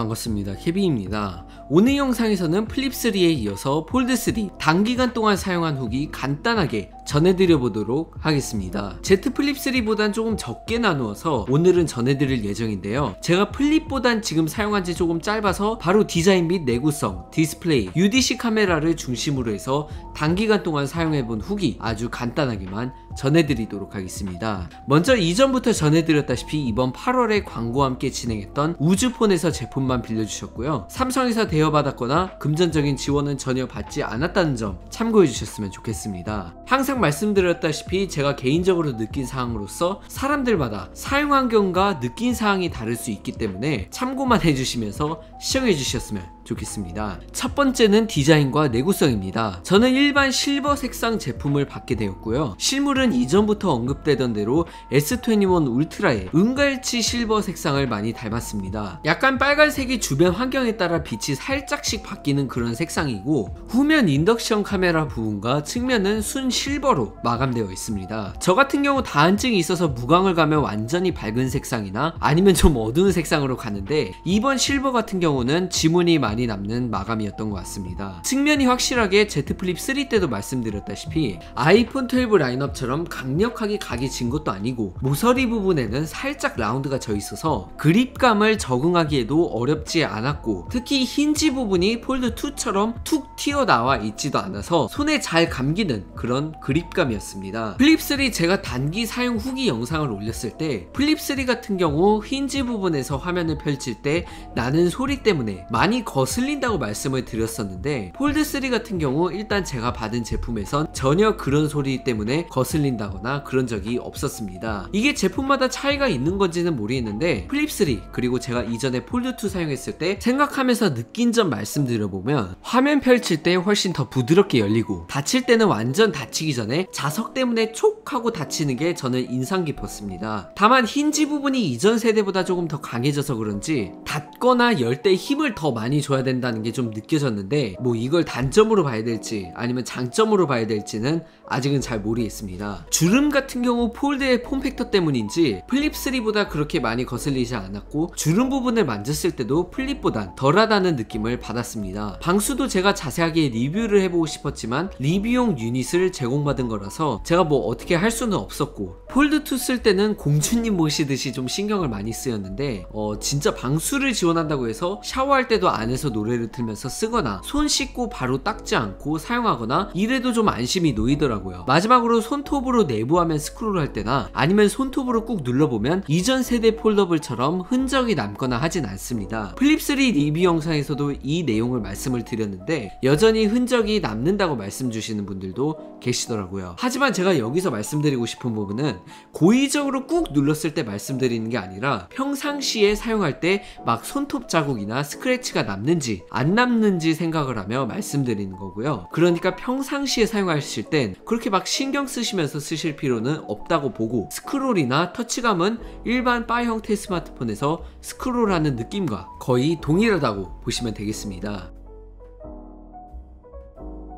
반갑습니다. 케빈입니다. 오늘 영상에서는 플립3에 이어서 폴드3 단기간 동안 사용한 후기 간단하게 전해드려 보도록 하겠습니다. Z 플립3보단 조금 적게 나누어서 오늘은 전해드릴 예정인데요. 제가 플립보단 지금 사용한 지 조금 짧아서 바로 디자인 및 내구성, 디스플레이, UDC 카메라를 중심으로 해서 단기간 동안 사용해본 후기 아주 간단하게만 전해드리도록 하겠습니다. 먼저 이전부터 전해드렸다시피 이번 8월에 광고와 함께 진행했던 우주폰에서 제품만 빌려주셨고요. 삼성에서 대여받았거나 금전적인 지원은 전혀 받지 않았다는 점 참고해주셨으면 좋겠습니다. 항상 말씀드렸다시피 제가 개인적으로 느낀 사항으로서 사람들마다 사용 환경과 느낀 사항이 다를 수 있기 때문에 참고만 해주시면서 시청해주셨으면 좋겠습니다. 첫 번째는 디자인과 내구성입니다. 저는 일반 실버 색상 제품을 받게 되었고요. 실물은 이전부터 언급되던 대로 S21 울트라의 은갈치 실버 색상을 많이 닮았습니다. 약간 빨간색이 주변 환경에 따라 빛이 살짝씩 바뀌는 그런 색상이고, 후면 인덕션 카메라 부분과 측면은 순 실버로 마감되어 있습니다. 저 같은 경우 다한증이 있어서 무광을 가면 완전히 밝은 색상이나 아니면 좀 어두운 색상으로 가는데, 이번 실버 같은 경우는 지문이 많이 남는 마감이었던 것 같습니다. 측면이 확실하게 Z 플립 3 때도 말씀드렸다시피 아이폰 12 라인업처럼 강력하게 각이 진 것도 아니고, 모서리 부분에는 살짝 라운드가 져 있어서 그립감을 적응하기에도 어렵지 않았고, 특히 힌지 부분이 폴드 2처럼 툭 튀어나와 있지도 않아서 손에 잘 감기는 그런 그립감이었습니다. 플립 3 제가 단기 사용 후기 영상을 올렸을 때 플립 3 같은 경우 힌지 부분에서 화면을 펼칠 때 나는 소리 때문에 많이 거슬린다고 말씀을 드렸었는데, 폴드 3 같은 경우 일단 제가 받은 제품에선 전혀 그런 소리 때문에 거슬린다거나 그런 적이 없었습니다. 이게 제품마다 차이가 있는 건지는 모르겠는데, 플립 3 그리고 제가 이전에 폴드 2 사용했을 때 생각하면서 느낀 점 말씀드려보면, 화면 펼칠 때 훨씬 더 부드럽게 열리고, 닫힐 때는 완전 닫히기 전에 자석 때문에 촉 하고 닫히는 게 저는 인상 깊었습니다. 다만 힌지 부분이 이전 세대보다 조금 더 강해져서 그런지 닫거나 열 때 힘을 더 많이 줘야 된다는 게 좀 느껴졌는데, 뭐 이걸 단점으로 봐야 될지 아니면 장점으로 봐야 될지는 아직은 잘 모르겠습니다. 주름 같은 경우 폴드의 폼팩터 때문인지 플립 3보다 그렇게 많이 거슬리지 않았고, 주름 부분을 만졌을 때도 플립보단 덜하다는 느낌을 받았습니다. 방수도 제가 자세하게 리뷰를 해보고 싶었지만 리뷰용 유닛을 제공받은 거라서 제가 뭐 어떻게 할 수는 없었고, 폴드 2 쓸 때는 공주님 모시듯이 좀 신경을 많이 쓰였는데, 진짜 방수를 지원한다고 해서 샤워할 때도 안에서 노래를 틀면서 쓰거나 손 씻고 바로 닦지 않고 사용하거나 이래도 좀 안심이 놓이더라고요. 마지막으로 손톱으로 내부화면 스크롤할 때나 아니면 손톱으로 꾹 눌러보면 이전 세대 폴더블처럼 흔적이 남거나 하진 않습니다. 플립 3 리뷰 영상에서도 이 내용을 말씀을 드렸는데 여전히 흔적이 남는다고 말씀 주시는 분들도 계시더라고요. 하지만 제가 여기서 말씀드리고 싶은 부분은, 고의적으로 꾹 눌렀을 때 말씀드리는 게 아니라 평상시에 사용할 때 막 손톱 자국이나 스크래치가 남는지 안 남는지 생각을 하며 말씀드리는 거고요. 그러니까 평상시에 사용하실 땐 그렇게 막 신경 쓰시면서 쓰실 필요는 없다고 보고, 스크롤이나 터치감은 일반 바 형태 스마트폰에서 스크롤하는 느낌과 거의 동일하다고 보시면 되겠습니다.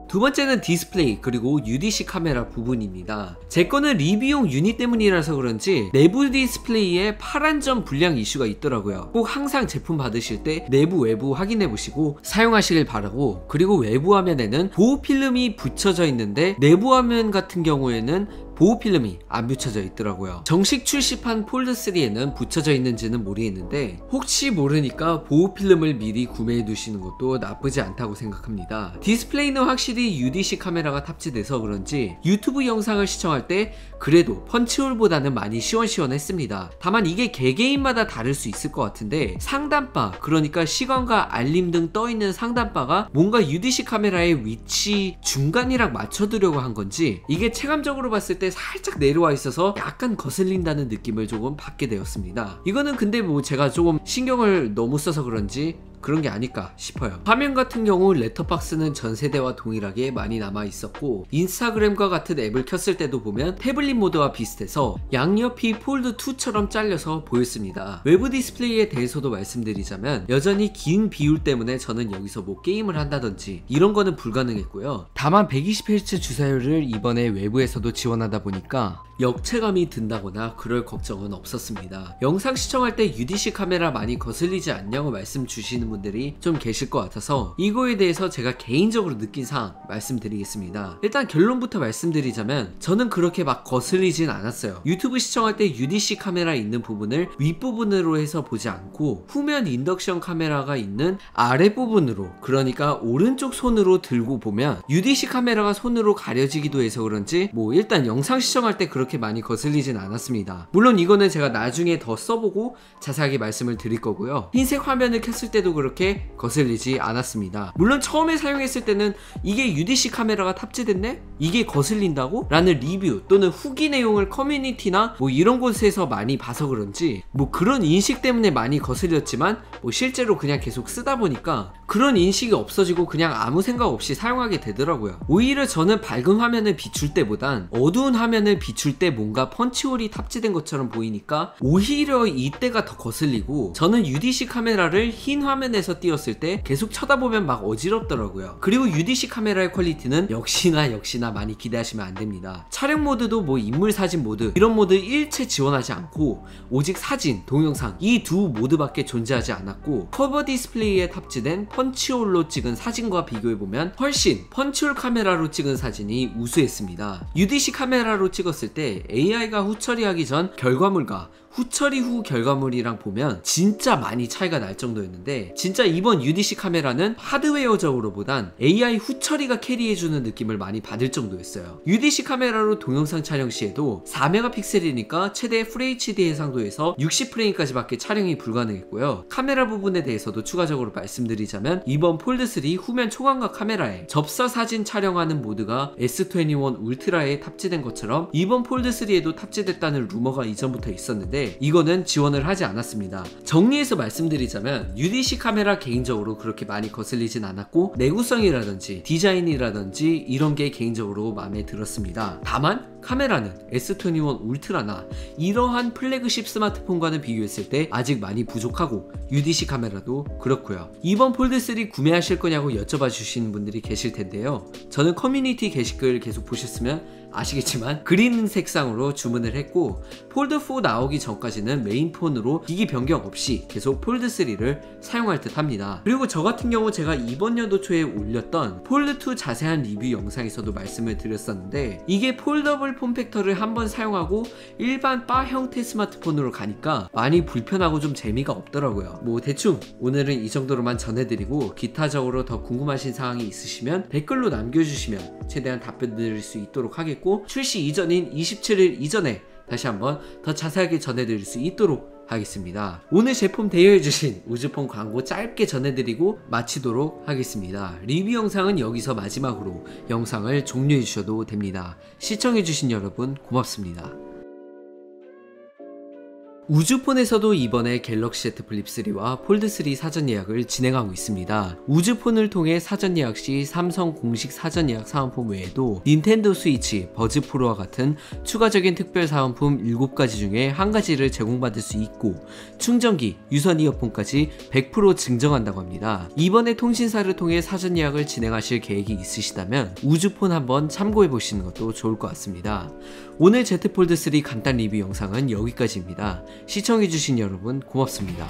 두 번째는 디스플레이 그리고 UDC 카메라 부분입니다. 제 거는 리뷰용 유닛 때문이라서 그런지 내부 디스플레이에 파란 점 불량 이슈가 있더라고요. 꼭 항상 제품 받으실 때 내부 외부 확인해 보시고 사용하시길 바라고, 그리고 외부 화면에는 보호 필름이 붙여져 있는데 내부 화면 같은 경우에는 보호 필름이 안 붙여져 있더라고요. 정식 출시판 폴드 3에는 붙여져 있는지는 모르겠는데, 혹시 모르니까 보호 필름을 미리 구매해 두시는 것도 나쁘지 않다고 생각합니다. 디스플레이는 확실히 UDC 카메라가 탑재돼서 그런지 유튜브 영상을 시청할 때 그래도 펀치홀보다는 많이 시원시원했습니다. 다만 이게 개개인마다 다를 수 있을 것 같은데, 상단바, 그러니까 시간과 알림 등 떠있는 상단바가 뭔가 UDC 카메라의 위치 중간이랑 맞춰두려고 한 건지, 이게 체감적으로 봤을 때 살짝 내려와 있어서 약간 거슬린다는 느낌을 조금 받게 되었습니다. 이거는 근데 뭐 제가 조금 신경을 너무 써서 그런지 그런 게 아닐까 싶어요. 화면 같은 경우 레터박스는 전 세대와 동일하게 많이 남아 있었고 인스타그램과 같은 앱을 켰을 때도 보면 태블릿 모드와 비슷해서 양옆이 폴드2처럼 잘려서 보였습니다. 외부 디스플레이에 대해서도 말씀드리자면 여전히 긴 비율 때문에 저는 여기서 뭐 게임을 한다든지 이런 거는 불가능했고요. 다만 120Hz 주사율을 이번에 외부에서도 지원하다 보니까 역체감이 든다거나 그럴 걱정은 없었습니다. 영상 시청할 때 UDC 카메라 많이 거슬리지 않냐고 말씀 주시는 분들이 좀 계실 것 같아서 이거에 대해서 제가 개인적으로 느낀 사항 말씀드리겠습니다. 일단 결론부터 말씀드리자면 저는 그렇게 막 거슬리진 않았어요. 유튜브 시청할 때 UDC 카메라 있는 부분을 윗부분으로 해서 보지 않고 후면 인덕션 카메라가 있는 아랫부분으로, 그러니까 오른쪽 손으로 들고 보면 UDC 카메라가 손으로 가려지기도 해서 그런지 뭐 일단 영상 시청할 때 그렇게 많이 거슬리진 않았습니다. 물론 이거는 제가 나중에 더 써보고 자세하게 말씀을 드릴 거고요. 흰색 화면을 켰을 때도 그렇게 거슬리지 않았습니다. 물론 처음에 사용했을 때는 이게 UDC 카메라가 탑재됐네? 이게 거슬린다고? 라는 리뷰 또는 후기 내용을 커뮤니티나 뭐 이런 곳에서 많이 봐서 그런지 뭐 그런 인식 때문에 많이 거슬렸지만 뭐 실제로 그냥 계속 쓰다 보니까 그런 인식이 없어지고 그냥 아무 생각 없이 사용하게 되더라고요. 오히려 저는 밝은 화면을 비출 때보단 어두운 화면을 비출 때 뭔가 펀치홀이 탑재된 것처럼 보이니까 오히려 이때가 더 거슬리고, 저는 UDC 카메라를 흰 화면에서 띄웠을 때 계속 쳐다보면 막 어지럽더라고요. 그리고 UDC 카메라의 퀄리티는 역시나 많이 기대하시면 안 됩니다. 촬영 모드도 뭐 인물 사진 모드 이런 모드 일체 지원하지 않고 오직 사진, 동영상 이 두 모드밖에 존재하지 않았고 커버 디스플레이에 탑재된 펀치홀로 찍은 사진과 비교해보면 훨씬 펀치홀 카메라로 찍은 사진이 우수했습니다. UDC 카메라로 찍었을 때 AI가 후처리하기 전 결과물과 후처리 후 결과물이랑 보면 진짜 많이 차이가 날 정도였는데, 진짜 이번 UDC 카메라는 하드웨어적으로보단 AI 후처리가 캐리해주는 느낌을 많이 받을 정도였어요. UDC 카메라로 동영상 촬영 시에도 4메가픽셀이니까 최대 FHD 해상도에서 60프레임까지 밖에 촬영이 불가능했고요. 카메라 부분에 대해서도 추가적으로 말씀드리자면 이번 폴드3 후면 초광각 카메라에 접사 사진 촬영하는 모드가 S21 울트라에 탑재된 것처럼 이번 폴드3에도 탑재됐다는 루머가 이전부터 있었는데 이거는 지원을 하지 않았습니다. 정리해서 말씀드리자면 UDC 카메라 개인적으로 그렇게 많이 거슬리진 않았고 내구성이라든지 디자인이라든지 이런 게 개인적으로 마음에 들었습니다. 다만 카메라는 S21 울트라나 이러한 플래그십 스마트폰과는 비교했을 때 아직 많이 부족하고 UDC 카메라도 그렇고요. 이번 폴드3 구매하실 거냐고 여쭤봐 주시는 분들이 계실 텐데요. 저는 커뮤니티 게시글 계속 보셨으면 아시겠지만 그린 색상으로 주문을 했고 폴드4 나오기 전까지는 메인폰으로 기기 변경 없이 계속 폴드3를 사용할 듯 합니다. 그리고 저 같은 경우 제가 이번 연도 초에 올렸던 폴드2 자세한 리뷰 영상에서도 말씀을 드렸었는데 이게 폴더블 폼팩터를 한번 사용하고 일반 바 형태 스마트폰으로 가니까 많이 불편하고 좀 재미가 없더라고요. 뭐 대충 오늘은 이 정도로만 전해드리고 기타적으로 더 궁금하신 사항이 있으시면 댓글로 남겨주시면 최대한 답변 드릴 수 있도록 하겠고, 출시 이전인 27일 이전에 다시 한번 더 자세하게 전해드릴 수 있도록 하겠습니다. 오늘 제품 대여해주신 우주폰 광고 짧게 전해드리고 마치도록 하겠습니다. 리뷰 영상은 여기서 마지막으로 영상을 종료해주셔도 됩니다. 시청해주신 여러분 고맙습니다. 우주폰에서도 이번에 갤럭시 Z 플립 3와 폴드3 사전 예약을 진행하고 있습니다. 우주폰을 통해 사전 예약 시 삼성 공식 사전 예약 사은품 외에도 닌텐도 스위치, 버즈 프로와 같은 추가적인 특별 사은품 7가지 중에 한 가지를 제공받을 수 있고 충전기, 유선 이어폰까지 100% 증정한다고 합니다. 이번에 통신사를 통해 사전 예약을 진행하실 계획이 있으시다면 우주폰 한번 참고해 보시는 것도 좋을 것 같습니다. 오늘 Z 폴드 3 간단 리뷰 영상은 여기까지입니다. 시청해주신 여러분 고맙습니다.